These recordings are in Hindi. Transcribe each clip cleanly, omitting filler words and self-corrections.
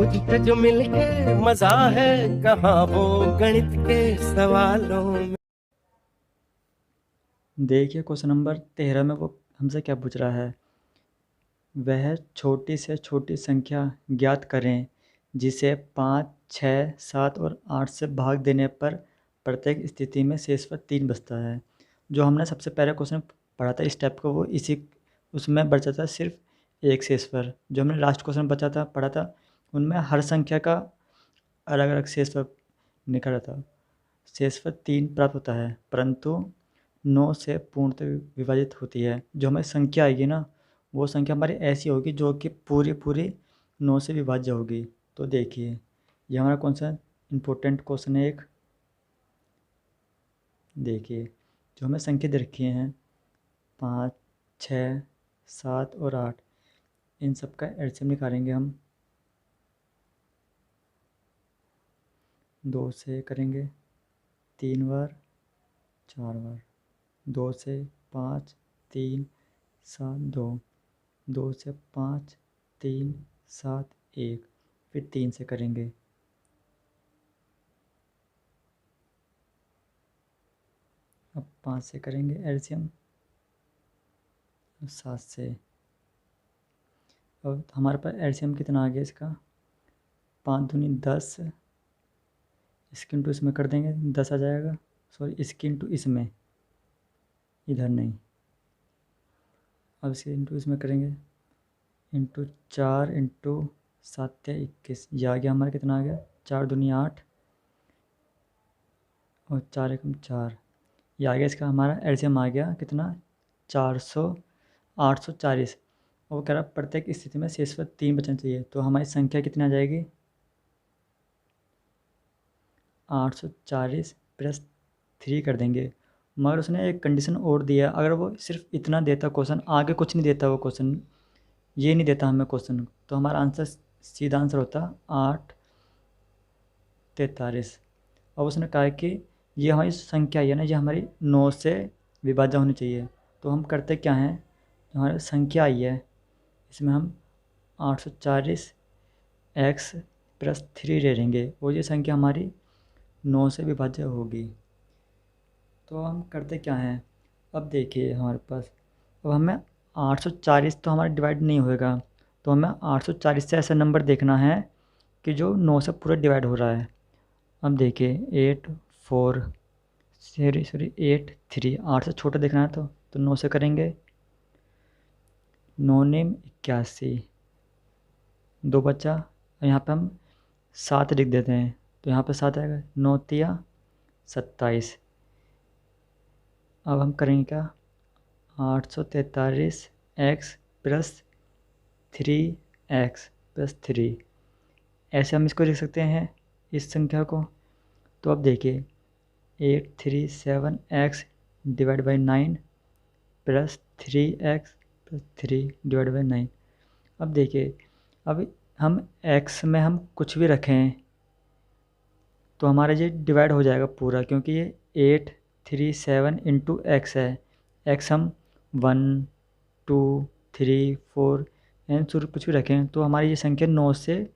मुझसे जो मिलके मजा है कहाँ वो गणित के सवालों में। देखिए क्वेश्चन नंबर 13 में वो हमसे क्या पूछ रहा है। वह छोटी से छोटी संख्या ज्ञात करें जिसे 5, 6, 7 और 8 से भाग देने पर प्रत्येक स्थिति में शेषफल 3 बचता है। जो हमने सबसे पहले क्वेश्चन पढ़ा था इस टाइप का, वो इसी उसमें बचा था सिर्फ एक शेषफल। जो हमने लास्ट क्वेश्चन पढ़ा था उनमें हर संख्या का अलग अलग शेषफल निकला था। शेषफल 3 प्राप्त होता है, परंतु 9 से पूर्णतः विभाजित होती है। जो हमारी संख्या आएगी ना, वो संख्या हमारी ऐसी होगी जो कि पूरी पूरी 9 से विभाज्य होगी। तो देखिए ये हमारा कौन सा इम्पोर्टेंट क्वेश्चन है एक। देखिए जो हमें संख्या दे रखी हैं 5, 6, 7 और 8, इन सब का एलसीएम निकालेंगे हम। 2 से करेंगे 3 बार, 4 बार, 2 से 5, 3, 7, 2, 2 से 5, 3, 7, 1, फिर 3 से करेंगे। अब 5 से करेंगे एलसीएम, 7 से। अब हमारे पास एलसीएम कितना आ गया इसका, 5 दूनी 10, इसके इंटू इसमें कर देंगे 10 आ जाएगा। सॉरी इसके इंटू इसमें, इधर नहीं। अब इसके इंटू इसमें करेंगे, इंटू 4 इंटू 7 या 21, ये आ गया हमारा कितना आ गया, 4 दूनी 8 और 4 एकम 4, ये आ गया। इसका हमारा एलसीएम आ गया कितना, 840। और वो कह रहा प्रत्येक स्थिति में शेषफल 3 बचना चाहिए। तो हमारी संख्या कितनी आ जाएगी, 840 प्लस 3 कर देंगे। मगर उसने एक कंडीशन और दिया, अगर वो सिर्फ इतना देता क्वेश्चन, आगे कुछ नहीं देता वो क्वेश्चन, ये नहीं देता हमें क्वेश्चन, तो हमारा आंसर सीधा आंसर होता 843। अब उसने कहा कि ये हमारी संख्या है ना, ये हमारी 9 से विभाज्य होनी चाहिए। तो हम करते क्या हैं, जो हमारी संख्या आई है इसमें हम 840 एक्स प्लस 3 ले लेंगे और ये संख्या हमारी 9 से विभाज्य होगी। तो हम करते क्या हैं, अब देखिए हमारे पास, अब हमें 840 तो हमारा डिवाइड नहीं होएगा, तो हमें 840 से ऐसा नंबर देखना है कि जो 9 से पूरा डिवाइड हो रहा है। अब देखिए 8 4, सॉरी 8 3, 8 से छोटा देखना है तो 9 से करेंगे। 9 नेम 81, 2 बचा, यहाँ पे हम 7 लिख देते हैं, तो यहाँ पे 7 आएगा, 9 तिया 27। अब हम करेंगे क्या, 843 एक्स प्लस 3 x+3, ऐसे हम इसको लिख सकते हैं इस संख्या को। तो अब देखिए 837 x divide by 9 plus 3x+3 divide by 9। अब देखिए, अब हम x में हम कुछ भी रखें तो हमारा ये डिवाइड हो जाएगा पूरा, क्योंकि ये 837 इंटू एक्स है। एक्स हम 1 2 3 4 एन शुरू कुछ भी रखें तो हमारी ये संख्या 9 से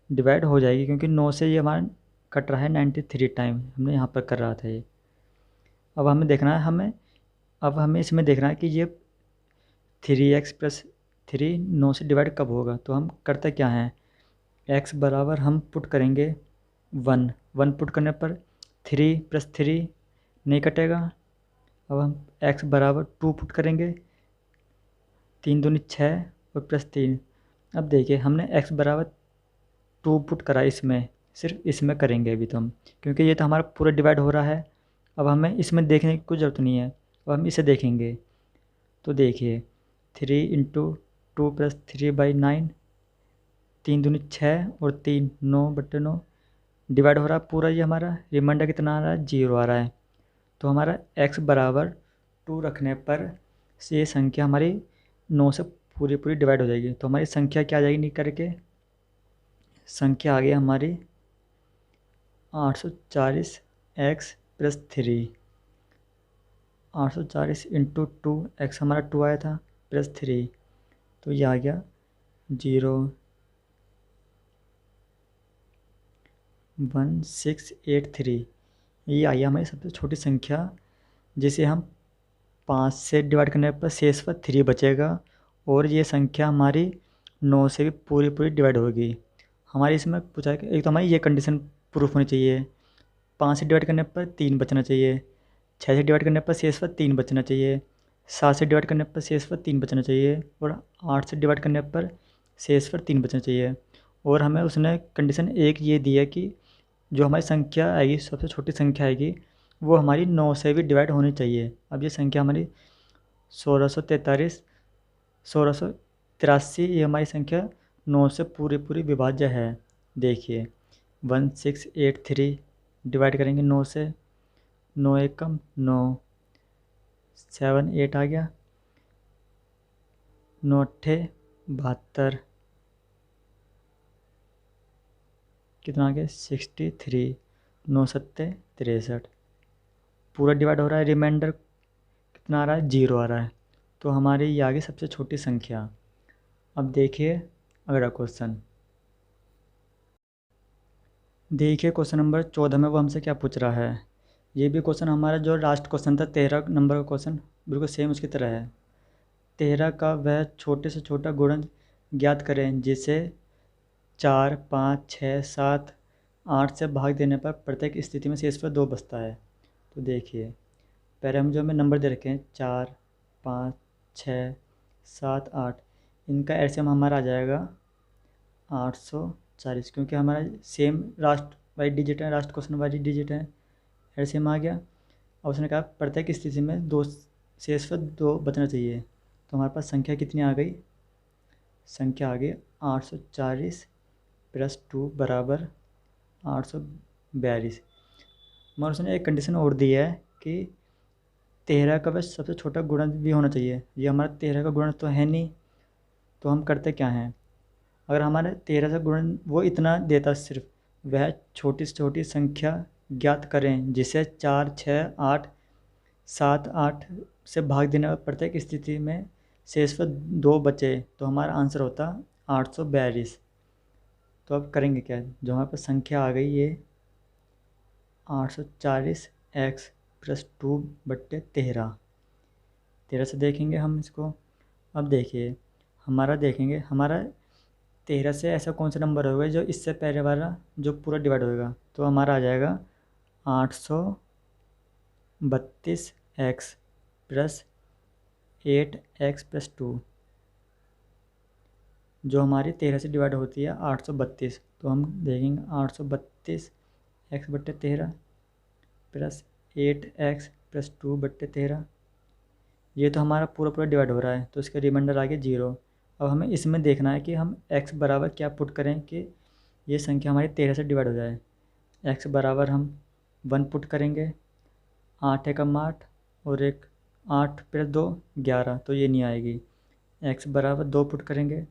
डिवाइड हो जाएगी, क्योंकि 9 से ये हमारा कट रहा है 93 टाइम, हमने यहाँ पर कर रहा था ये। अब हमें देखना है, अब हमें इसमें देखना है कि ये 3x+3 9 से डिवाइड कब होगा। तो हम करते क्या हैं, x बराबर हम पुट करेंगे 1, 1 पुट करने पर 3+3 नहीं कटेगा। अब हम x बराबर 2 पुट करेंगे, 3 दूनी 6 और +3। अब देखिए हमने x बराबर 2 पुट करा, इसमें सिर्फ इसमें करेंगे अभी तो हम, क्योंकि ये तो हमारा पूरा डिवाइड हो रहा है। अब हमें इसमें देखने की कोई ज़रूरत नहीं है, अब हम इसे देखेंगे। तो देखिए 3 × 2 + 3/9, 3 दूनी 6 और 3 9/9 डिवाइड हो रहा है पूरा, ये हमारा रिमाइंडर कितना आ रहा है, 0 आ रहा है। तो हमारा x बराबर 2 रखने पर ये संख्या हमारी 9 से पूरी पूरी डिवाइड हो जाएगी। तो हमारी संख्या क्या आ जाएगी निकल करके, संख्या आ गई हमारी 840 एक्स प्लस 3। 840 इंटू 2, एक्स हमारा 2 आया था प्लस 3, तो ये आ गया 0 1683 ये आई हमारी सबसे छोटी संख्या, जिसे हम 5 से डिवाइड करने पर शेष पर 3 बचेगा और ये संख्या हमारी 9 से भी पूरी पूरी डिवाइड होगी। हमारी इसमें पूछा है कि एक तो हमारी ये कंडीशन प्रूफ होनी चाहिए, 5 से डिवाइड करने पर 3 बचना चाहिए, 6 से डिवाइड करने पर शेष पर 3 बचना चाहिए, 7 से डिवाइड करने पर शेष पर 3 बचना चाहिए और 8 से डिवाइड करने पर शेष पर 3 बचना चाहिए। और हमें उसने कंडीशन एक ये दी है कि जो हमारी संख्या आएगी, सबसे छोटी संख्या आएगी, वो हमारी 9 से भी डिवाइड होनी चाहिए। अब ये संख्या हमारी 1643 1683 ये हमारी संख्या 9 से पूरी पूरी विभाज्य है। देखिए 1683 डिवाइड करेंगे 9 से, 9 एकम 9, 7 8 आ गया, 9 अट्ठे 72, कितना आ गया 63, 9 सत्ते 63, पूरा डिवाइड हो रहा है, रिमाइंडर कितना आ रहा है 0 आ रहा है। तो हमारी ये आ गई सबसे छोटी संख्या। अब देखिए अगला क्वेश्चन, देखिए क्वेश्चन नंबर 14 में वो हमसे क्या पूछ रहा है। ये भी क्वेश्चन हमारा जो लास्ट क्वेश्चन था 13 नंबर का क्वेश्चन, बिल्कुल सेम उसकी तरह है। 13 का वह छोटे से छोटा गुणज ज्ञात करें जिसे 4 5 6 7 8 से भाग देने पर प्रत्येक स्थिति में शेष पर 2 बचता है। तो देखिए पहले हम जो हमें नंबर दे रखे हैं 4 5 6 7 8, इनका एलसीएम हमारा आ जाएगा 840, क्योंकि हमारा सेम लास्ट वाली डिजिट है, लास्ट क्वेश्चन वाली डिजिट है, एलसीएम आ गया। अब उसने कहा प्रत्येक स्थिति में 2 शेष पर 2 बचना चाहिए। तो हमारे पास संख्या कितनी आ गई, संख्या आ गई 840 प्लस 2 बराबर 842। मगर उसने एक कंडीशन और दी है कि 13 का वह सबसे छोटा गुणज भी होना चाहिए। ये हमारा 13 का गुणज तो है नहीं, तो हम करते क्या हैं, अगर हमारे 13 से गुणन वो इतना देता सिर्फ, वह छोटी से छोटी संख्या ज्ञात करें जिसे 4 6 8 7 8 से भाग देने पर प्रत्येक स्थिति में शेष पर 2 बचे, तो हमारा आंसर होता 842। तो अब करेंगे क्या, जो हमारे पास संख्या आ गई ये 840 x प्लस 2/13, 13 से देखेंगे हम इसको। अब देखिए हमारा 13 से ऐसा कौन सा नंबर होगा जो इससे पहले वाला जो पूरा डिवाइड होएगा, तो हमारा आ जाएगा 832x प्लस 8x प्लस 2, जो हमारी 13 से डिवाइड होती है 832। तो हम देखेंगे 832x/13 प्लस 8x प्लस 2/13, ये तो हमारा पूरा पूरा डिवाइड हो रहा है, तो इसका रिमाइंडर आ गया 0। अब हमें इसमें देखना है कि हम x बराबर क्या पुट करें कि ये संख्या हमारी 13 से डिवाइड हो जाए। x बराबर हम 1 पुट करेंगे, 8 एकम 8 और एक 8 प्लस 2 11, तो ये नहीं आएगी। x बराबर 2 पुट करेंगे,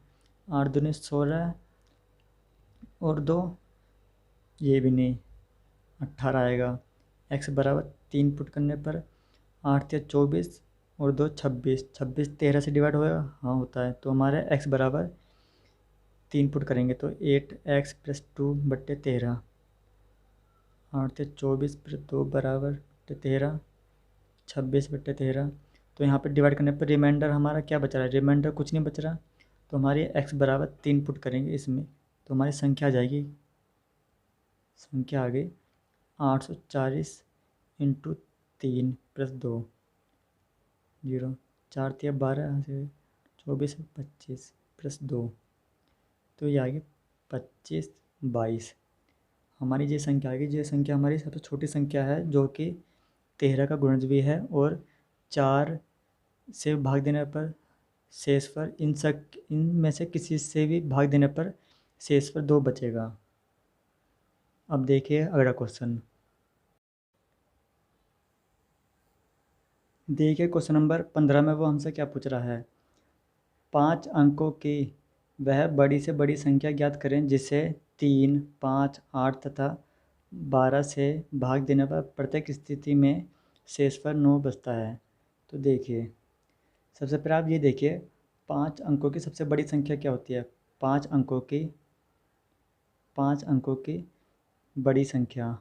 8 दूनी 16 और 2, ये भी नहीं, 18 आएगा। x बराबर 3 पुट करने पर 8 या 24 और 2 26, 26 13 से डिवाइड होगा, हाँ होता है। तो हमारे x बराबर 3 पुट करेंगे तो 8x प्लस 2/13, 8 या 24 प्लस 2 बराबर 13, 26/13। तो यहाँ पर डिवाइड करने पर रिमाइंडर हमारा क्या बच रहा है, रिमाइंडर कुछ नहीं बच रहा। तो हमारी x बराबर 3 पुट करेंगे इसमें, तो हमारी संख्या आ जाएगी, संख्या आ गई 840 इंटू 3 प्लस 2, 0 4 3 12 24 25 प्लस 2, तो ये आ गई 25 22। हमारी ये संख्या आ गई, ये संख्या हमारी सबसे छोटी संख्या है जो कि 13 का गुणज भी है और 4 से भाग देने पर शेष पर इनमें से किसी से भी भाग देने पर शेष पर 2 बचेगा। अब देखिए अगला क्वेश्चन, देखिए क्वेश्चन नंबर 15 में वो हमसे क्या पूछ रहा है। 5 अंकों की वह बड़ी से बड़ी संख्या ज्ञात करें जिसे 3 5 8 तथा 12 से भाग देने पर प्रत्येक स्थिति में शेष पर 9 बचता है। तो देखिए सबसे पहले आप ये देखिए 5 अंकों की सबसे बड़ी संख्या क्या होती है। 5 अंकों की बड़ी संख्या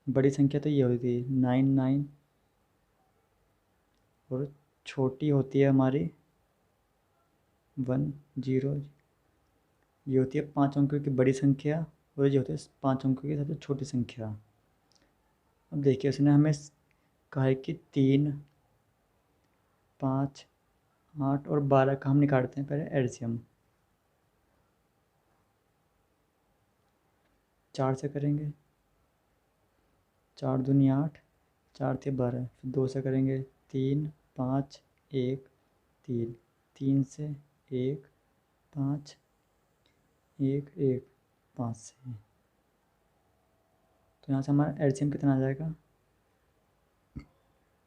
तो ये होती है 99, और छोटी होती है हमारी 10। ये होती है 5 अंकों की बड़ी संख्या, और ये होती है 5 अंकों की सबसे छोटी संख्या। अब देखिए उसने हमें कहा है कि 3, 5, 8 और 12 का हम निकालते हैं पहले एलसीएम। 4 से करेंगे, 4 दूनी 8, 4 × 12, फिर 2 से करेंगे 3, 5, 1, 3, 3 से 1, 5, 1, 1, 5 से। तो यहाँ से हमारा एलसीएम कितना आ जाएगा?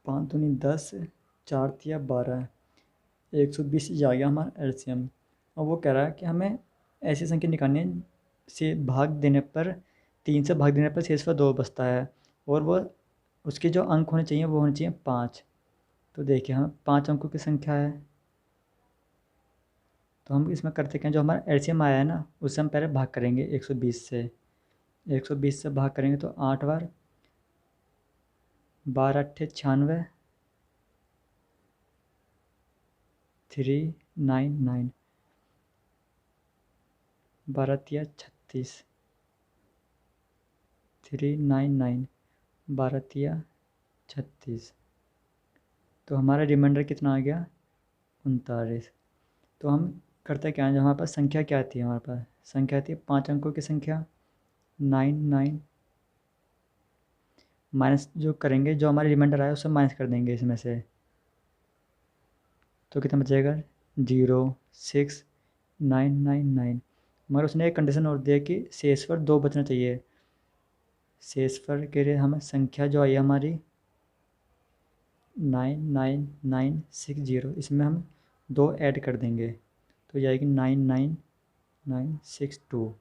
5 दूनी 10, 4 तिया 12, 120 ये आ गया हमारा एलसीएम। और वो कह रहा है कि हमें ऐसी संख्या निकालनी है से भाग देने पर 3 से भाग देने पर शेषफल 2 बचता है, और वो उसके जो अंक होने चाहिए वो होने चाहिए 5। तो देखिए हमें 5 अंकों की संख्या है, तो हम इसमें करते क्या, जो हमारा एलसीएम आया है ना उससे हम पहले भाग करेंगे 120 से। 120 से भाग करेंगे तो 8 बार, 12 × 8 = 96, 399, 12 तिया 36, 399, 12 तिया 36। तो हमारा रिमाइंडर कितना आ गया? 39। तो हम करते क्या है, जो हमारे पास संख्या क्या आती है, हमारे पास संख्या आती है 5 अंकों की संख्या 99, माइनस जो करेंगे, जो हमारे रिमाइंडर आया उससे माइनस कर देंगे इसमें से, तो कितना बचेगा? 06999। मगर उसने एक कंडीशन और दिया कि शेषफल 2 बचना चाहिए। शेषफल के लिए हमें संख्या जो आई हमारी 99960, इसमें हम 2 ऐड कर देंगे तो ये आएगी 99962।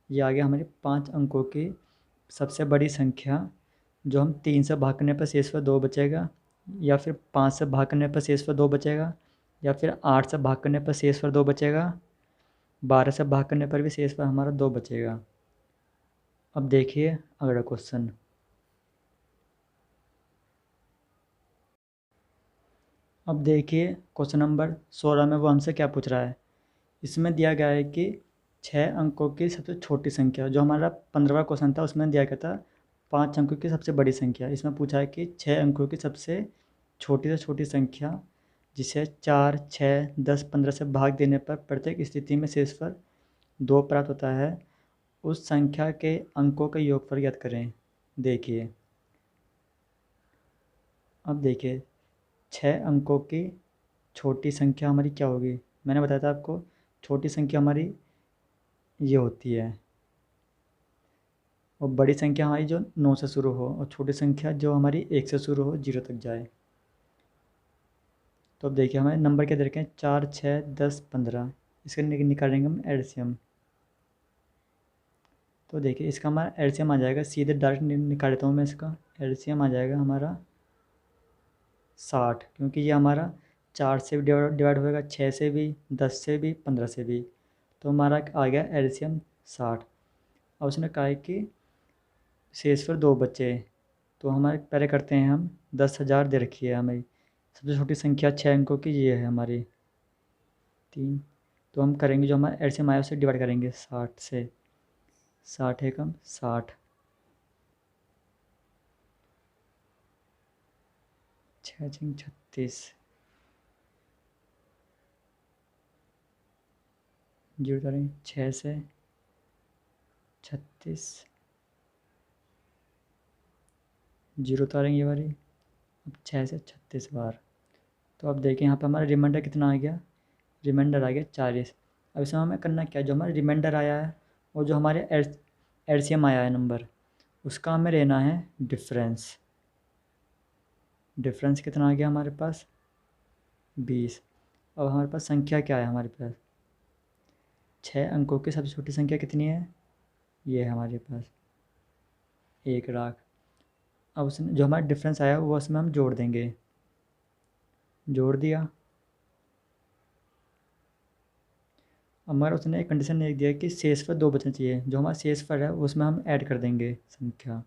ये आ गया हमारी 5 अंकों की सबसे बड़ी संख्या, जो हम 3 से भाग करने पर शेषफल 2 बचेगा, या फिर 5 से भाग करने पर शेषफल 2 बचेगा, या फिर 8 से भाग करने पर शेषफल 2 बचेगा, 12 से भाग करने पर भी शेषफल हमारा 2 बचेगा। अब देखिए अगला क्वेश्चन। अब देखिए क्वेश्चन नंबर 16 में वो हमसे क्या पूछ रहा है। इसमें दिया गया है कि 6 अंकों की सबसे छोटी संख्या, जो हमारा 15वां क्वेश्चन था उसमें दिया गया था 5 अंकों की सबसे बड़ी संख्या। इसमें पूछा है कि 6 अंकों की सबसे छोटी से छोटी संख्या जिसे 4, 6, 10, 15 से भाग देने पर प्रत्येक स्थिति में शेषफल 2 प्राप्त होता है, उस संख्या के अंकों का योगफल ज्ञात करें। देखिए अब देखिए 6 अंकों की छोटी संख्या हमारी क्या होगी। मैंने बताया था आपको छोटी संख्या हमारी ये होती है, और बड़ी संख्या हमारी जो 9 से शुरू हो, और छोटी संख्या जो हमारी 1 से शुरू हो 0 तक जाए। तो अब देखिए हमें नंबर क्या दे रखे हैं, 4, 6, 10, 15। इसका निकालेंगे हम एलसीएम। तो देखिए इसका हमारा एलसीएम आ जाएगा, सीधे डायरेक्ट निकाल लेता हूँ मैं। इसका एलसीएम आ जाएगा हमारा 60, क्योंकि ये हमारा 4 से भी डिवाइड होएगा, 6 से भी, 10 से भी, 15 से भी। तो हमारा आ गया एलसीएम 60। और उसने कहा है कि शेषफल 2 बचे, तो हमारे पहले करते हैं हम 10,000 दे रखी है हमें। सबसे छोटी संख्या 6 अंकों की ये है हमारी 3। तो हम करेंगे जो हमारा एलसीएम आया उसे डिवाइड करेंगे 60 से। 60 एकम 60, 6 × 36, 0 करेंगे 6 से 36, 0 उतारेंगे ये वाली। अब 6 से 36 बार। तो अब देखिए यहाँ पे हमारा रिमाइंडर कितना आ गया, रिमाइंडर आ गया 40। अब इसमें हमें करना क्या है, जो हमारा रिमाइंडर आया है और जो हमारे एलसीएम आया है नंबर, उसका हमें लेना है डिफरेंस। डिफरेंस कितना आ गया हमारे पास 20। अब हमारे पास संख्या क्या है, हमारे पास 6 अंकों की सबसे छोटी संख्या कितनी है, ये है हमारे पास 1,00,000। अब उसमें जो हमारा डिफरेंस आया वो उसमें हम जोड़ देंगे, जोड़ दिया। अब मगर उसने एक कंडीशन लिख दिया कि शेष पर 2 बचने चाहिए। जो हमारा शेष पर है उसमें हम ऐड कर देंगे संख्या,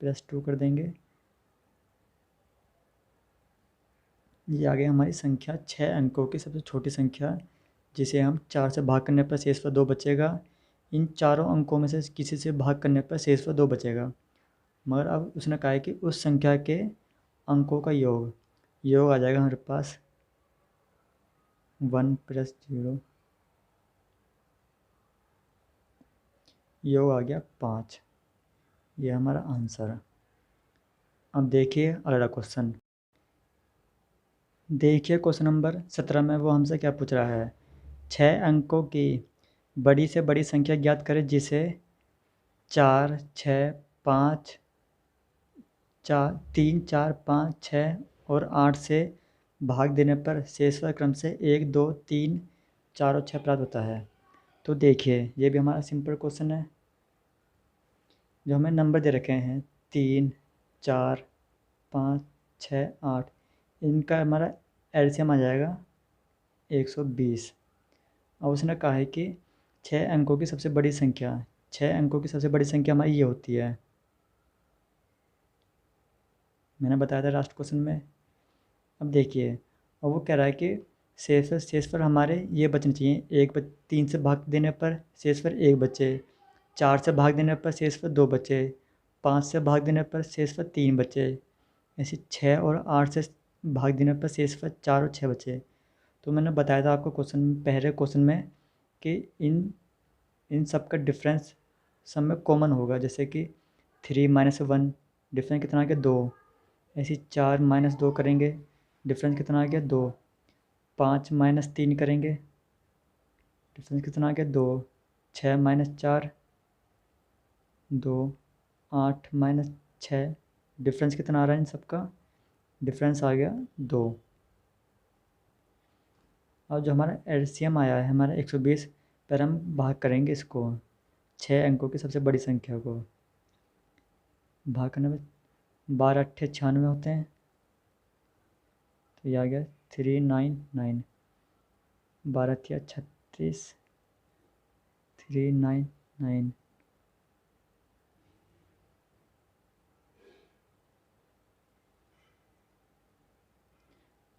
+2 कर देंगे। ये आ गई हमारी संख्या 6 अंकों की सबसे छोटी संख्या, जिसे हम 4 से भाग करने पर शेष पर 2 बचेगा। इन चारों अंकों में से किसी से भाग करने पर शेष पर 2 बचेगा। मगर अब उसने कहा है कि उस संख्या के अंकों का योग आ जाएगा हमारे पास 1 + 0, योग आ गया 5। ये हमारा आंसर है। अब देखिए अगला क्वेश्चन। देखिए क्वेश्चन नंबर 17 में वो हमसे क्या पूछ रहा है। 6 अंकों की बड़ी से बड़ी संख्या ज्ञात करें जिसे 4, 6, 5, 3, 4, 5, 6 और 8 से भाग देने पर शेषफल क्रम से 1, 2, 3, 4 और 6 प्राप्त होता है। तो देखिए ये भी हमारा सिंपल क्वेश्चन है। जो हमें नंबर दे रखे हैं 3, 4, 5, 6, 8, इनका हमारा एलसीएम आ जाएगा 120। और उसने कहा है कि 6 अंकों की सबसे बड़ी संख्या, 6 अंकों की सबसे बड़ी संख्या हमारी ये होती है। मैंने बताया था लास्ट क्वेश्चन में। अब देखिए, और वो कह रहा है कि शेष पर हमारे ये बचने चाहिए। 3 से भाग देने पर शेष पर 1 बचे, 4 से भाग देने पर शेष पर 2 बचे, 5 से भाग देने पर शेष पर 3 बचे, ऐसे 6 और 8 से भाग देने पर शेष पर 4 और 6 बचे। तो मैंने बताया था आपको पहले क्वेश्चन में कि इन सब का डिफरेंस सब में कॉमन होगा। जैसे कि 3 - 1 डिफरेंस कितना आ गया 2, ऐसे 4 - 2 करेंगे डिफरेंस कितना आ गया 2, 5 - 3 करेंगे डिफरेंस कितना आ गया 2, 6 - 4 2, 8 - 6 डिफरेंस कितना आ रहा है इन सब का, डिफरेंस आ गया 2। और जो हमारा एलसीएम आया है हमारा 120 पर हम भाग करेंगे इसको 6 अंकों की सबसे बड़ी संख्या को। भाग करने में 12 × 8 = 96 होते हैं। तो ये आ गया 399, 12 × 36, 399।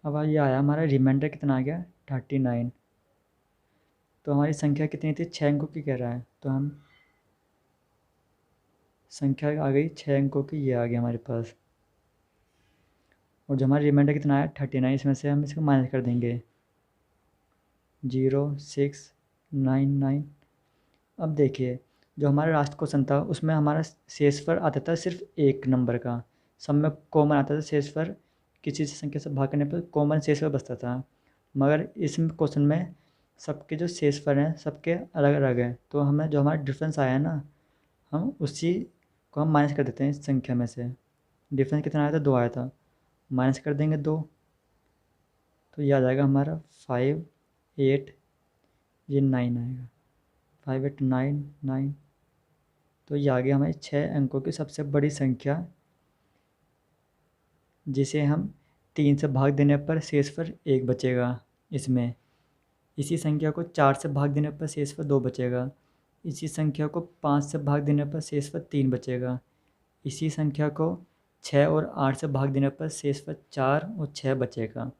अब ये आया हमारा रिमाइंडर कितना आ गया 39। तो हमारी संख्या कितनी थी 6 अंकों की कह रहा है, तो हम संख्या आ गई 6 अंकों की, ये आ गया हमारे पास। और जो हमारा रिमाइंडर कितना आया 39, इसमें से हम इसको माइनस कर देंगे 0699। अब देखिए जो हमारा लास्ट क्वेश्चन था उसमें हमारा शेषफल आता था सिर्फ एक नंबर का, सब में कॉमन आता था शेषफल, किसी संख्या से भाग करने पर कॉमन शेषफल बचता था। मगर इस क्वेश्चन में सबके जो शेषफल हैं सबके अलग अलग हैं। तो हमें जो हमारा डिफरेंस आया ना, हम उसी को हम माइनस कर देते हैं इस संख्या में से। डिफरेंस कितना आया था 2 आया था, माइनस कर देंगे 2, तो ये आ जाएगा हमारा 5, 8, ये 9 आएगा 5, 8, 9, 9। तो ये आ गया हमारी 6 अंकों की सबसे बड़ी संख्या, जिसे हम 3 से भाग देने पर शेषफल 1 बचेगा इसमें। इसी संख्या को 4 से भाग देने पर शेषफल 2 बचेगा। इसी संख्या को 5 से भाग देने पर शेषफल 3 बचेगा। इसी संख्या को 6 और 8 से भाग देने पर शेषफल 4 और 6 बचेगा।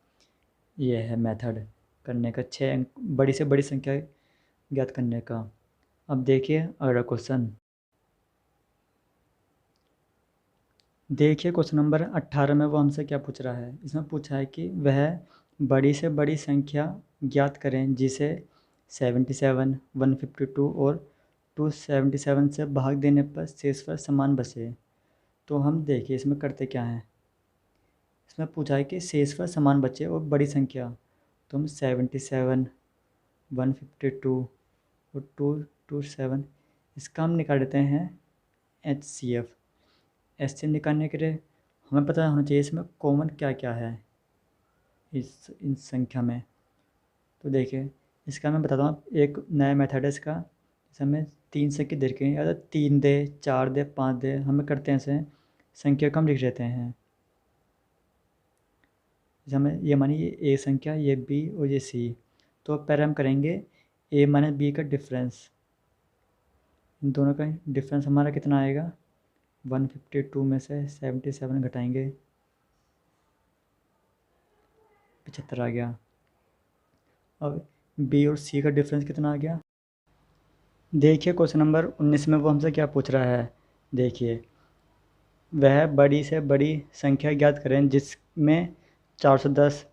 ये है मेथड करने का 6 अंक बड़ी से बड़ी संख्या ज्ञात करने का। अब देखिए अगला क्वेश्चन। देखिए क्वेश्चन नंबर 18 में वो हमसे क्या पूछ रहा है। इसमें पूछा है कि वह बड़ी से बड़ी संख्या ज्ञात करें जिसे 77, 152 और 277 से भाग देने पर शेषफल समान बचे। तो हम देखिए इसमें करते क्या हैं। इसमें पूछा है कि शेषफल समान बचे और बड़ी संख्या, तो हम 77, 152 और 227 इसका हम निकाल देते हैं HCF। HCF निकालने के लिए हमें पता होना चाहिए इसमें कॉमन क्या क्या है इन संख्या में। तो देखिए इसका मैं बताता हूँ, एक नया मेथड है इसका। जैसे हमें 3 संख्या दे रखी है, या तो 3 दे, 4 दे, 5 दे, हमें करते हैं ऐसे संख्या को हम लिख लेते हैं जैसे हमें ये मानिए ये ए संख्या, ये बी और ये सी, तो पहले हम करेंगे ए माइनस बी का डिफरेंस। इन दोनों का डिफरेंस हमारा कितना आएगा, 152 में से 77 घटाएंगे 75 आ गया। अब बी और सी का डिफरेंस कितना आ गया, देखिए क्वेश्चन नंबर 19 में वो हमसे क्या पूछ रहा है। देखिए, वह बड़ी से बड़ी संख्या ज्ञात करें जिसमें 410,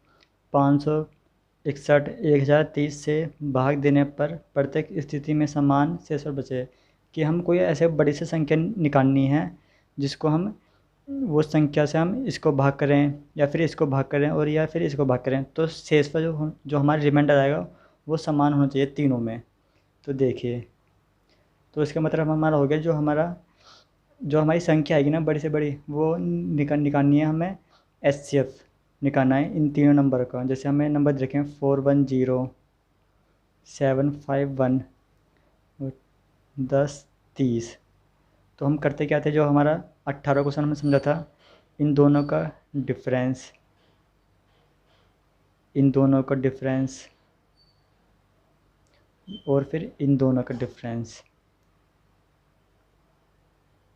561, 1030 से भाग देने पर प्रत्येक स्थिति में समान शेष और बचे। कि हम कोई ऐसे बड़ी से संख्या निकालनी है जिसको हम वो संख्या से हम इसको भाग करें या फिर इसको भाग करें और या फिर इसको भाग करें, तो शेष पर जो हमारा रिमाइंडर आएगा वो समान होना चाहिए तीनों में। तो देखिए, तो इसका मतलब हमारा हो गया जो हमारी संख्या आएगी ना बड़ी से बड़ी, वो निकालनी है हमें HCF निकालना है इन तीनों नंबर का। जैसे हमें नंबर देखें 410, 751 और 1030। तो हम करते क्या थे, जो हमारा 18 क्वेश्चन में समझा था, इन दोनों का डिफरेंस, इन दोनों का डिफरेंस और फिर इन दोनों का डिफरेंस।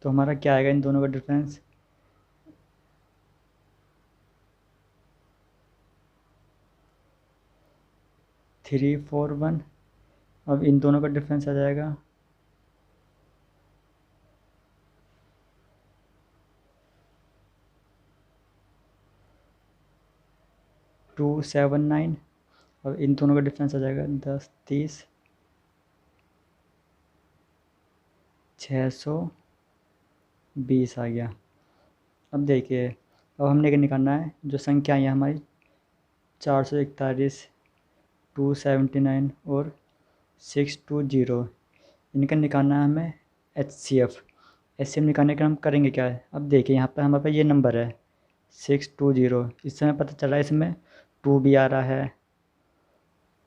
तो हमारा क्या आएगा इन दोनों का डिफरेंस, 341। अब इन दोनों का डिफरेंस आ जाएगा 279। और इन दोनों का डिफरेंस आ जाएगा 1030, 620 आ गया। अब देखिए, अब हमने क्या निकालना है, जो संख्या आई है हमारी 441, 279 और 620, इनका निकालना है हमें HCF निकालने का हम करेंगे क्या है। अब देखिए यहाँ पर हमारे पास ये नंबर है 620, इस समय पता चला इसमें 2 भी आ रहा है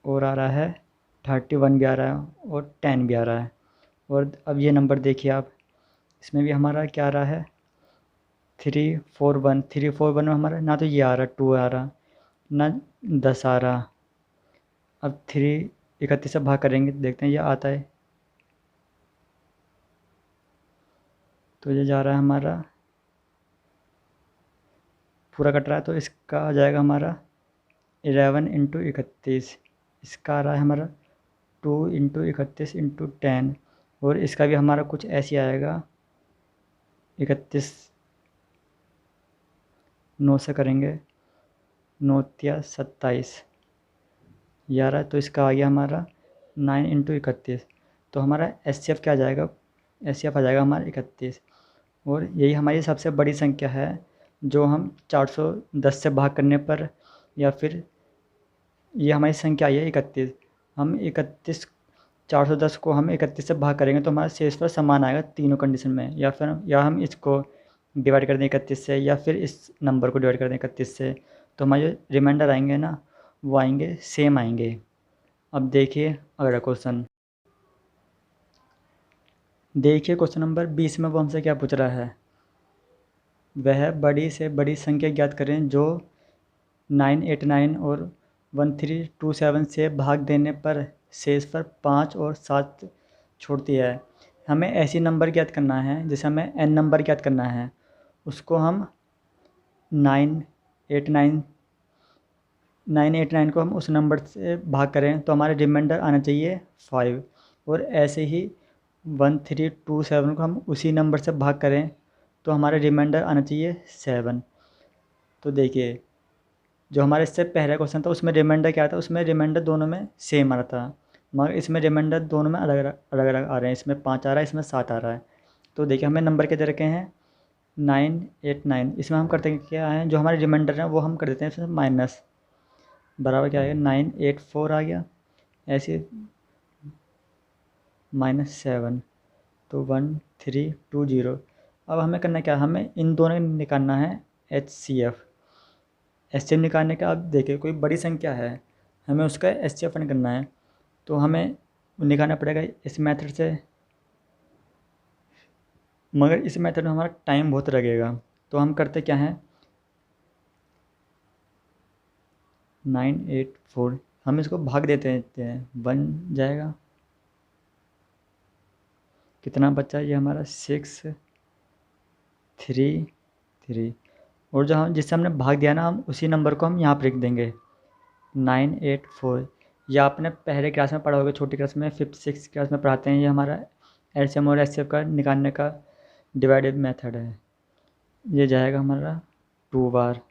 और आ रहा है 31 भी आ रहा है और 10 भी आ रहा है। और अब ये नंबर देखिए आप, इसमें भी हमारा क्या आ रहा है 341 में हमारा ना तो ये आ रहा 2 आ रहा ना 10 आ रहा। अब 331 से भाग करेंगे देखते हैं ये आता है, तो ये जा रहा है हमारा पूरा कट रहा है, तो इसका आ जाएगा हमारा 11 इंटू 31। इसका आ रहा है हमारा 2 इंटू 31 इंटू 10। और इसका भी हमारा कुछ ऐसे आएगा 31, 9 से करेंगे 9 या 27 11, तो इसका आ गया हमारा 9 इंटू 31। तो हमारा HCF क्या आ जाएगा, HCF आ जाएगा हमारा 31। और यही हमारी सबसे बड़ी संख्या है जो हम 410 से भाग करने पर, या फिर ये हमारी संख्या आई है 31, हम 31 410 को हम 31 से भाग करेंगे तो हमारा शेष पर समान आएगा तीनों कंडीशन में। या हम इसको डिवाइड कर दें 31 से, या फिर इस नंबर को डिवाइड कर दें 31 से, तो हमारे जो रिमाइंडर आएंगे ना वो आएंगे सेम आएंगे। अब देखिए अगला क्वेश्चन, देखिए क्वेश्चन नंबर 20 में वो हमसे क्या पूछ रहा है। वह बड़ी से बड़ी संख्या ज्ञात करें जो 989 और 1327 से भाग देने पर शेष पर 5 और 7 छोड़ती है। हमें ऐसी नंबर ज्ञात करना है, जैसे हमें n नंबर ज्ञात करना है, उसको हम 989 को हम उस नंबर से भाग करें तो हमारे रिमाइंडर आना चाहिए 5। और ऐसे ही 1327 को हम उसी नंबर से भाग करें तो हमारा रिमाइंडर आना चाहिए 7। तो देखिए, जो हमारे इससे पहला क्वेश्चन था उसमें रिमाइंडर क्या था, उसमें रिमाइंडर दोनों में सेम आ रहा था, मगर इसमें रिमाइंडर दोनों में अलग अलग आ रहे हैं। इसमें 5 आ रहा है, इसमें 7 आ रहा है। तो देखिए हमें नंबर क्या दे रखे हैं 989, इसमें हम करते हैं क्या है, जो हमारे रिमाइंडर हैं वो हम कर देते हैं इसमें माइनस, बराबर क्या आएगा 984 आ गया, ऐसे -7, तो 1320। अब हमें करना क्या, हमें इन दोनों निकालना है HCF निकालने का। अब देखिए कोई बड़ी संख्या है, हमें उसका HCF करना है, तो हमें निकालना पड़ेगा इस मेथड से, मगर इस मेथड में हमारा टाइम बहुत लगेगा। तो हम करते क्या हैं, 984, हम इसको भाग देते हैं, 1 जाएगा, कितना बचा ये हमारा 6 3 3, और जो हम जिससे हमने भाग दिया ना, हम उसी नंबर को हम यहाँ पर लिख देंगे 984। या आपने पहले क्लास में पढ़ा होगा, छोटी क्लास में, 5th 6th क्लास में पढ़ाते हैं, ये हमारा एलसीएम और एचसीएफ का निकालने का डिवाइडेड मेथड है। ये जाएगा हमारा 2 बार।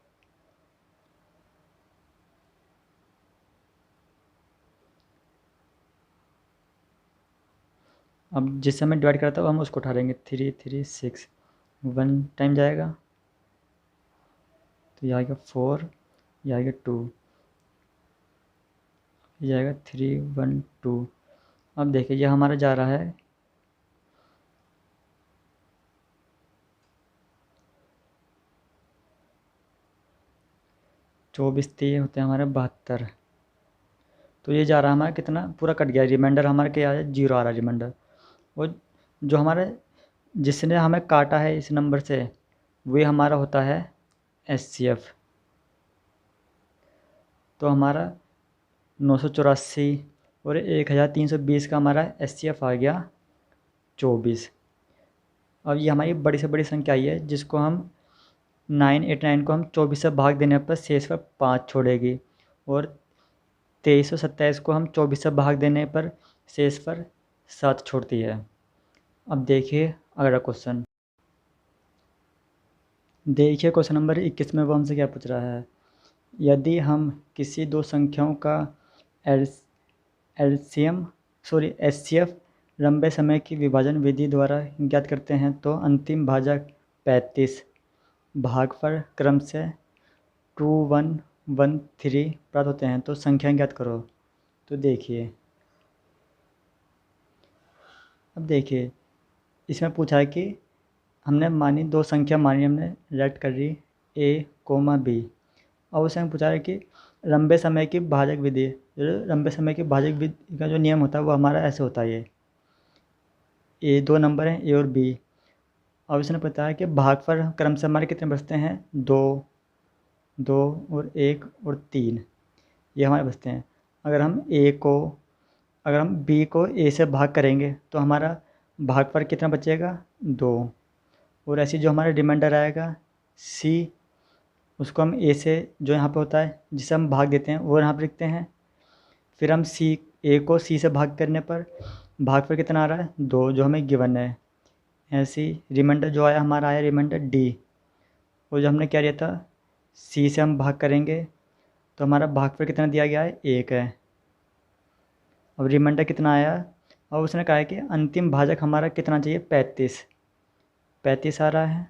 अब जिससे हमें डिवाइड करता है हम उसको उठा लेंगे, 3 3 6, 1 टाइम जाएगा, तो ये आएगा 4, ये आएगा 2, ये जाएगा 3 1 2। अब देखिए ये हमारा जा रहा है 24 3 होते हैं हमारे 72। तो ये जा रहा है हमारा कितना, पूरा कट गया, रिमाइंडर हमारे क्या आ रहा है, 0 आ रहा है रिमाइंडर। और जो हमारे जिसने हमें काटा है इस नंबर से, वही हमारा होता है एचसीएफ। तो हमारा 984 और 1320 का हमारा एचसीएफ आ गया 24। अब ये हमारी बड़ी से बड़ी संख्या आई है, जिसको हम 989 को हम 24 से भाग देने पर शेष पर 5 छोड़ेगी, और 2327 को हम 24 से भाग देने पर शेष पर 7 छोड़ती है। अब देखिए अगला क्वेश्चन, देखिए क्वेश्चन नंबर 21 में वो हमसे क्या पूछ रहा है। यदि हम किसी दो संख्याओं का एचसीएफ लंबे समय की विभाजन विधि द्वारा ज्ञात करते हैं, तो अंतिम भाजक 35 भागफल क्रम से 2 1 1 3 प्राप्त होते हैं, तो संख्या ज्ञात करो। तो देखिए, अब देखिए इसमें पूछा है कि हमने मानी दो संख्या मानी, हमने लेट कर ली a, b। और उससे हमें पूछा है कि लंबे समय की भाजक विधि, लंबे समय की भाजक विधि का जो नियम होता है वो हमारा ऐसे होता है। ये दो नंबर हैं a और b। अब इसने बताया कि भागफल क्रम से हमारे कितने बचते हैं, 2 2 और 1 और 3, ये हमारे बचते हैं। अगर हम b को a से भाग करेंगे तो हमारा भागफल कितना बचेगा, 2। और ऐसे जो हमारा रिमाइंडर आएगा c, उसको हम a से, जो यहाँ पे होता है जिसे हम भाग देते हैं, वो यहाँ पे लिखते हैं। फिर हम a को c से भाग करने पर भागफल कितना आ रहा है, 2, जो हमें गिवन है। ऐसे ही रिमाइंडर जो आया हमारा आया रिमाइंडर d, और जो हमने क्या लिया था, c से हम भाग करेंगे तो हमारा भागफल कितना दिया गया है, 1 है। अब रिमाइंडर कितना आया, और उसने कहा है कि अंतिम भाजक हमारा कितना चाहिए, 35 आ रहा है।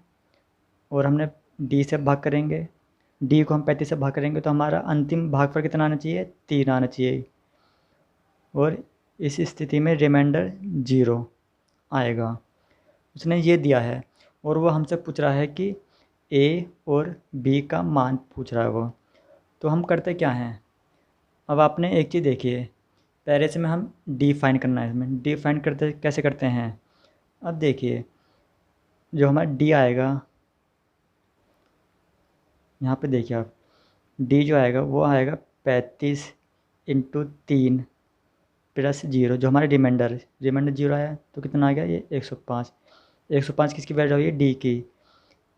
और हमने d से भाग करेंगे, d को हम 35 से भाग करेंगे तो हमारा अंतिम भागफल कितना आना चाहिए, 3 आना चाहिए। और इस स्थिति में रिमाइंडर 0 आएगा। उसने ये दिया है और वो हमसे पूछ रहा है कि a और b का मान पूछ रहा है वो। तो हम करते क्या हैं, अब आपने एक चीज़ देखिए, पहले से में हम d फाइंड करना है। इसमें d फाइंड करते कैसे करते हैं, अब देखिए जो हमारा d आएगा, यहाँ पे देखिए आप, d जो आएगा वो आएगा 35 × 3 + 0, जो हमारा रिमाइंडर 0 आया तो कितना आ गया, ये 105। 105 किसकी वैल्यू आई है, d की।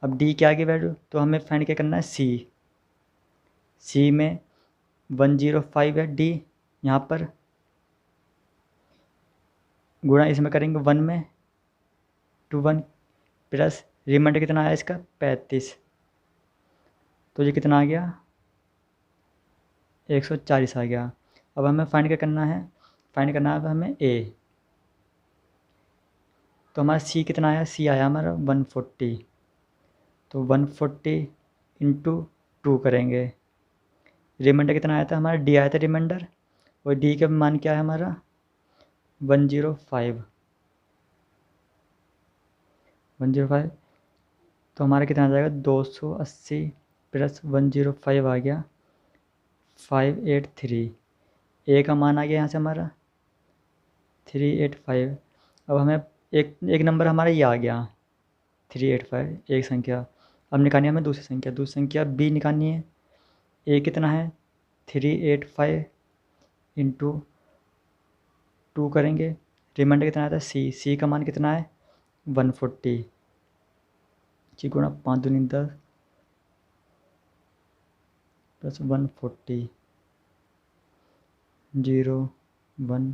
अब d की आगे वैल्यू, तो हमें फाइंड क्या करना है, c में 105 है d, यहाँ पर गुणा इसमें करेंगे 1 में 2 1 प्लस रिमाइंडर कितना आया इसका, 35, तो ये कितना आ गया, 140 आ गया। अब हमें फाइंड क्या करना है, फाइंड करना है हमें a। तो हमारा c कितना आया, c आया हमारा 140, तो 140 × 2 करेंगे। रिमाइंडर कितना आया था, हमारा d आया था रिमाइंडर, और d का मान क्या है हमारा, 105। तो हमारा कितना आ जाएगा, 280 + 105 आ गया 583। a का मान आ गया यहाँ से हमारा 385। अब हमें एक नंबर हमारा ये आ गया 385, एक संख्या। अब निकालनी है हमें दूसरी संख्या b निकालनी है। a कितना है, 385 इंटू 2 करेंगे, रिमाइंडर कितना आता है सी का मान कितना है 140, जी गुणा 5 दूनी 10 प्लस 140 0 1,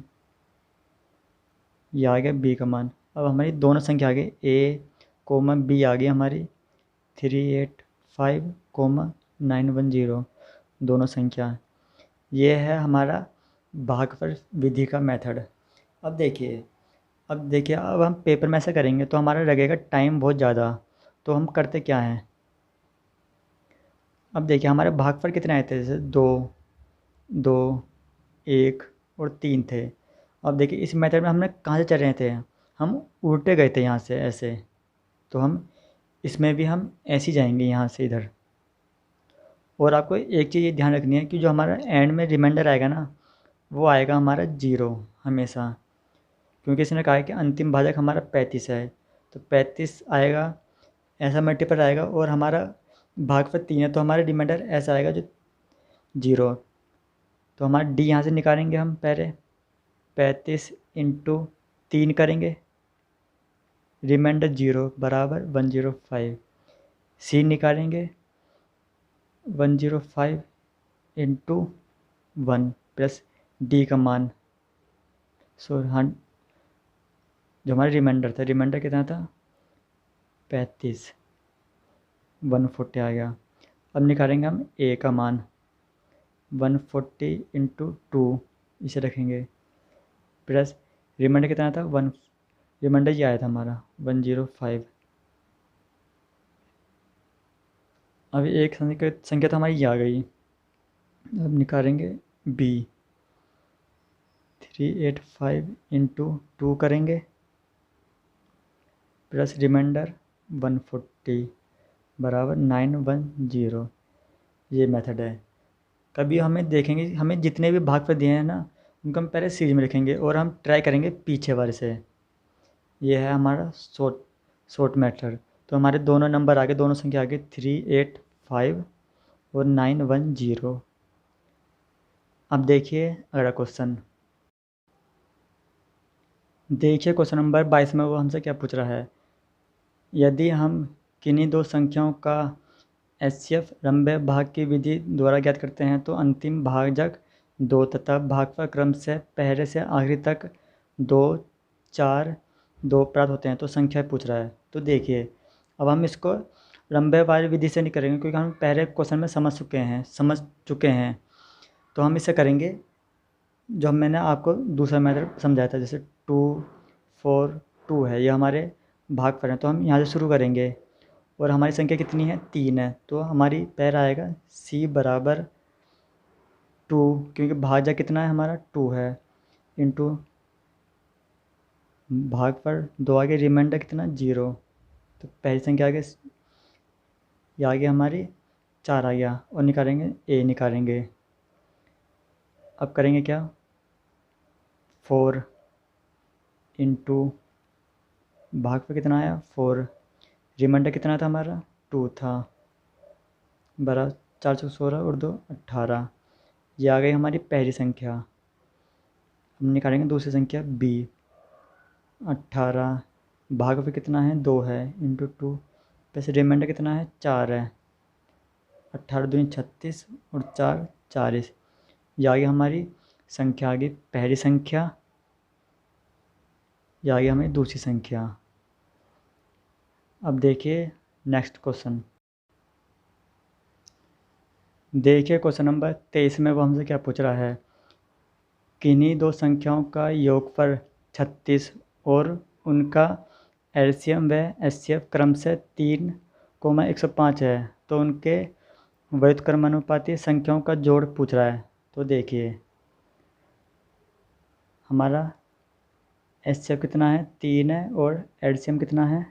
ये आ गया बी का मान। अब हमारी दोनों संख्या आ गई ए कोमा बी आ गई हमारी 385 कोमा 910 दोनों संख्या। ये है हमारा भागफल विधि का मेथड। अब देखिए अब हम पेपर में ऐसा करेंगे तो हमारा लगेगा टाइम बहुत ज़्यादा, तो हम करते क्या हैं। अब देखिए हमारे भागफल कितने आए थे, जैसे 2 2 1 और 3 थे। अब देखिए इस मेथड में हमने कहाँ से चल रहे थे, हम उल्टे गए थे यहाँ से ऐसे, तो हम इसमें भी हम ऐसे ही जाएंगे यहाँ से इधर। और आपको एक चीज़ ये ध्यान रखनी है कि जो हमारा एंड में रिमाइंडर आएगा ना, वो आएगा हमारा 0 हमेशा, क्योंकि इसने कहा है कि अंतिम भाजक हमारा 35 है, तो 35 आएगा ऐसा मल्टीपल आएगा, और हमारा भागफल 3 है तो हमारा रिमाइंडर ऐसा आएगा जो 0। तो हमारा डी यहाँ से निकालेंगे हम, पहले 35 इंटू 3 करेंगे, रिमाइंडर 0 बराबर 105। सी निकालेंगे 105 इंटू 1 प्लस डी का मान, सो जो हमारा रिमाइंडर था, रिमाइंडर कितना था 35, 140 आ गया। अब निकालेंगे हम ए का मान 140 इंटू 2, इसे रखेंगे, प्लस रिमाइंडर कितना था 1, रिमाइंडर ये आया था हमारा 105। अब एक संख्या तो हमारी ये आ गई। अब निकालेंगे बी 385 इंटू 2 करेंगे, प्लस रिमाइंडर 140 बराबर 910। ये मेथड है। कभी हमें देखेंगे हमें जितने भी भागफल दिए हैं ना, उनको हम पहले सीरीज में लिखेंगे और हम ट्राई करेंगे पीछे वाले से। ये है हमारा शॉर्ट मेथड। तो हमारे दोनों नंबर आ गए, दोनों संख्या आ गई 385 और 910। अब देखिए अगला क्वेश्चन, देखिए क्वेश्चन नंबर 22 में वो हमसे क्या पूछ रहा है। यदि हम किन्हीं दो संख्याओं का एचसीएफ लंबे भाग की विधि द्वारा ज्ञात करते हैं तो अंतिम भाजक 2 तथा भागफल क्रम से पहले से आखिरी तक 2 4 2 प्राप्त होते हैं, तो संख्या पूछ रहा है। तो देखिए अब हम इसको लंबे वाली विधि से नहीं करेंगे, क्योंकि हम पहले क्वेश्चन में समझ चुके हैं। तो हम इसे करेंगे जो मैंने आपको दूसरा मेथड समझाया था, जैसे 2 4 2 है, ये हमारे भागफल हैं। तो हम यहाँ से शुरू करेंगे और हमारी संख्या कितनी है 3 है, तो हमारी पहला आएगा सी बराबर 2, क्योंकि भाजक कितना है हमारा 2 है, इंटू भागफल 2 आगे, रिमाइंडर कितना 0। तो पहली संख्या आगे ये आगे हमारी 4 आ गया, और निकालेंगे ए निकालेंगे। अब करेंगे क्या 4 इंटू भागफल कितना आया 4, रिमाइंडर कितना था हमारा 2 था, बराबर 4 चौक 16 और 2 18। ये आ गई हमारी पहली संख्या। हम निकालेंगे दूसरी संख्या बी 18, भागफल कितना है 2 है, इंटू 2 प्लस रिमाइंडर कितना है 4 है, 18 दूनी 36 और 4 40। ये आ गई हमारी संख्या, आ गई पहली संख्या, ये आ गई हमारी दूसरी संख्या। अब देखिए नेक्स्ट क्वेश्चन, देखिए क्वेश्चन नंबर 23 में वो हमसे क्या पूछ रहा है। किन्हीं दो संख्याओं का योगफल 36 और उनका एलसीएम व एचसीएफ क्रम से 3,105 है, तो उनके व्युत्क्रमानुपाती संख्याओं का जोड़ पूछ रहा है। तो देखिए हमारा एचसीएफ कितना है 3 है, और एलसीएम कितना है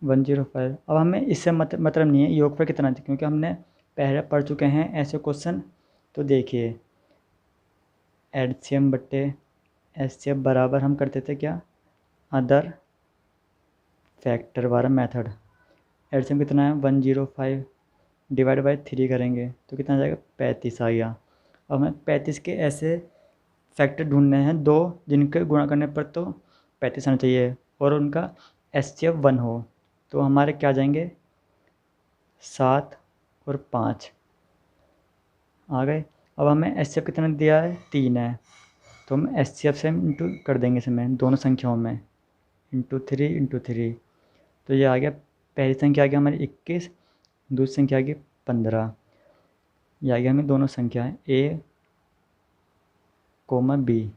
105। अब हमें इससे मतलब नहीं है योगफल कितना है, क्योंकि हमने पहले पढ़ चुके हैं ऐसे क्वेश्चन। तो देखिए एलसीएम बट्टे एचसीएफ बराबर हम करते थे क्या, अदर फैक्टर वाला मेथड। एलसीएम कितना है 105, डिवाइड बाय 3 करेंगे तो कितना आ जाएगा, 35 आ गया। अब हमें 35 के ऐसे फैक्टर ढूंढने हैं दो जिनके गुणा करने पर तो 35 आना चाहिए और उनका HCF 1 हो। तो हमारे क्या आ जाएंगे, 7 और 5 आ गए। अब हमें HCF कितना दिया है, 3 है, तो हम HCF से इंटू कर देंगे इसमें दोनों संख्याओं में, इंटू 3 तो ये आ गया, पहली संख्या आ गया हमारी 21, दूसरी संख्या आ गई 15। ये आ गया हमें दोनों संख्याएं A, B।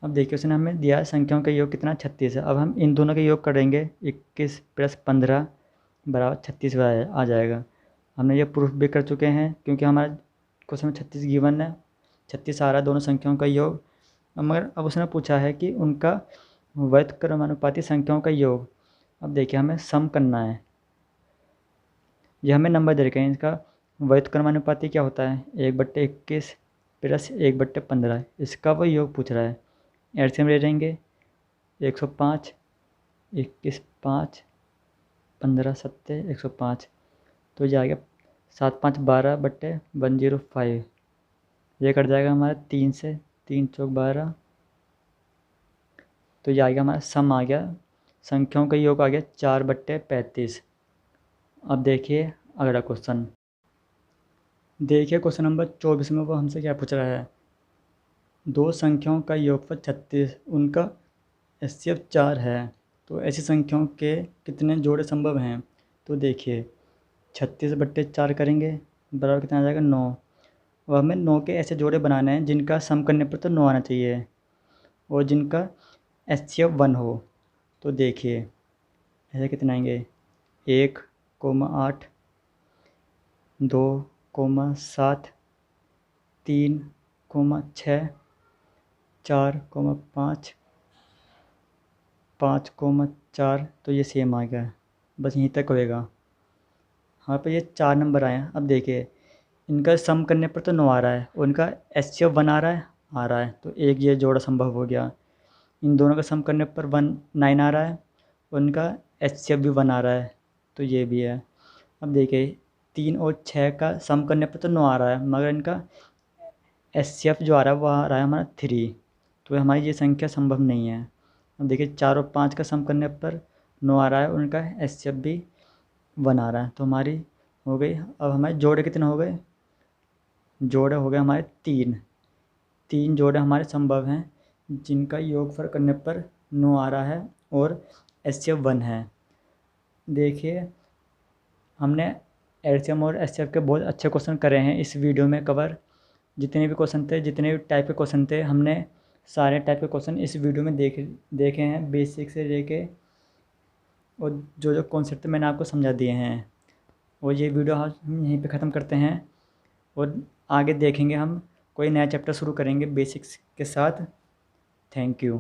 अब देखिए उसने हमें दिया है संख्याओं का योग कितना, 36 है। अब हम इन दोनों का योग करेंगे, 21 + 15 बराबर 36 आ जाएगा। हमने ये प्रूफ भी कर चुके हैं क्योंकि हमारा क्वेश्चन में 36 गिवन है, 36 आ रहा है दोनों संख्याओं का योग। मगर अब उसने पूछा है कि उनका व्युत्क्रमानुपाती संख्याओं का योग। अब देखिए हमें सम करना है, ये हमें नंबर दे रखे हैं, इसका व्युत्क्रमानुपाती क्या होता है, 1/21 + 1/15, इसका वो योग पूछ रहा है। एलसीएम ले लेंगे, 105, 21 5, 15 7 105, तो ये आ गया 7 5 12/105। ये कट जाएगा हमारा 3 से, 3 चौक 12, तो ये आ गया हमारा सम आ गया, संख्याओं का योग आ गया 4/35। अब देखिए अगला क्वेश्चन, देखिए क्वेश्चन नंबर 24 में वो हमसे क्या पूछ रहा है, दो संख्याओं का योगफल 36, उनका HCF 4 है, तो ऐसी संख्याओं के कितने जोड़े संभव हैं। तो देखिए 36/4 करेंगे बराबर कितना आ जाएगा, 9। और हमें 9 के ऐसे जोड़े बनाने हैं जिनका सम करने पर तो 9 आना चाहिए और जिनका HCF 1 हो। तो देखिए ऐसे कितने आएंगे, 1,8, 2,7, 3,6, 4,5, 5,4, तो ये सेम आ गया, बस यहीं तक होएगा। हाँ पे ये 4 नंबर आए हैं। अब देखिए इनका सम करने पर तो 9 आ रहा है और इनका HCF 1 आ रहा है, तो एक ये जोड़ा संभव हो गया। इन दोनों का सम करने पर 9 आ रहा है और इनका HCF भी 1 आ रहा है, तो ये भी है। अब देखिए 3 और 6 का सम करने पर तो 9 आ रहा है, मगर इनका HCF जो आ रहा है वो आ रहा है हमारा 3, तो हमारी ये संख्या संभव नहीं है। अब देखिए 4 और 5 का सम करने पर 9 आ रहा है और उनका HCF भी 1 आ रहा है, तो हमारी हो गई। अब हमारे जोड़े कितने हो गए, जोड़े हो गए हमारे 3 जोड़े हमारे संभव हैं जिनका योगफल करने पर 9 आ रहा है और HCF 1 है। देखिए हमने LCM और HCF के बहुत अच्छे क्वेश्चन करे हैं इस वीडियो में कवर। जितने भी क्वेश्चन थे, जितने भी टाइप के क्वेश्चन थे, हमने सारे टाइप के क्वेश्चन इस वीडियो में देखे हैं, बेसिक से लेके, और जो जो कॉन्सेप्ट मैंने आपको समझा दिए हैं। और ये वीडियो हम यहीं पे ख़त्म करते हैं और आगे देखेंगे, हम कोई नया चैप्टर शुरू करेंगे बेसिक्स के साथ। Thank you.